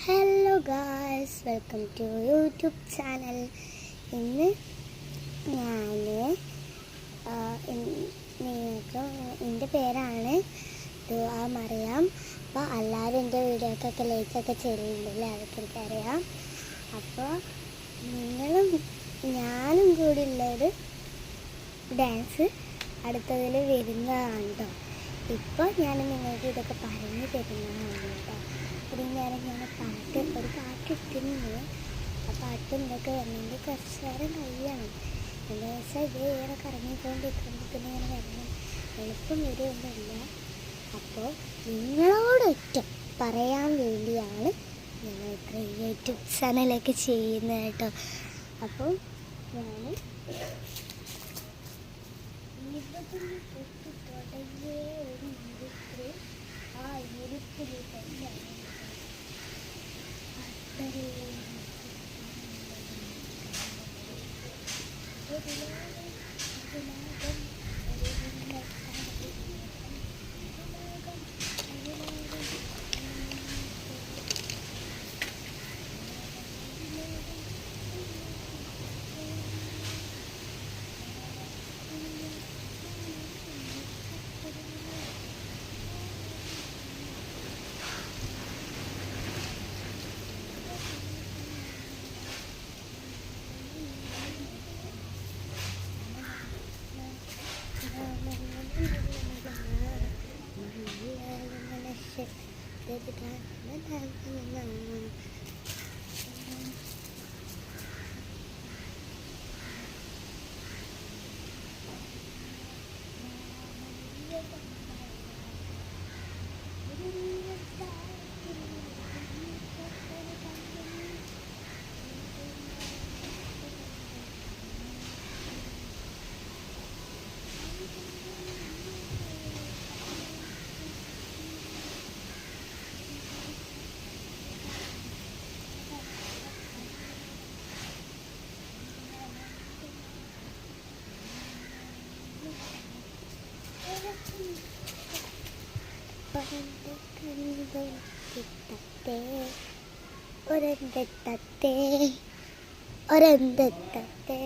Hello guys, welcome to YouTube channel. ഇന്ന് ഞാൻ നിങ്ങൾക്ക് എൻ്റെ പേരാണ് ദുആ മറിയം. അപ്പോൾ എല്ലാവരും എൻ്റെ വീഡിയോക്കൊക്കെ ലൈക്കൊക്കെ ചെയ്യുന്നില്ലേ, അതൊക്കെ എനിക്കറിയാം. അപ്പോൾ നിങ്ങളും ഞാനും കൂടി ഉള്ളൊരു ഡാൻസ് അടുത്തതിൽ വരുന്നതാണ് കേട്ടോ. ഇപ്പോൾ ഞാൻ നിങ്ങൾക്ക് ഇതൊക്കെ പറഞ്ഞു തരുന്നതാണ് കേട്ടോ. ഒരു നേരം ഞാൻ ഒരു പാട്ട് ഇട്ടിരുന്നു. ആ പാട്ട് എന്തൊക്കെ വന്നെങ്കിൽ കുറച്ച് നേരം കഴിയണം. എന്താ വെച്ചാൽ ഇത് ഇങ്ങനെ കറങ്ങിക്കൊണ്ടിരിക്കുമ്പോഴത്തേന് ഇങ്ങനെ വരണം, എളുപ്പം വരുമൊന്നുമില്ല. അപ്പോൾ നിങ്ങളോടൊറ്റ പറയാൻ വേണ്ടിയാണ് ഞങ്ങൾ ക്രിയേറ്റീവ് ചാനലൊക്കെ ചെയ്യുന്നത് കേട്ടോ. അപ്പോൾ ഞാൻ തുടങ്ങിയ ഒരു ഇരുപ്പ്, ആ ഇരുപ്പിൽ തന്നെയാണ് ഒരെന്തത്തെ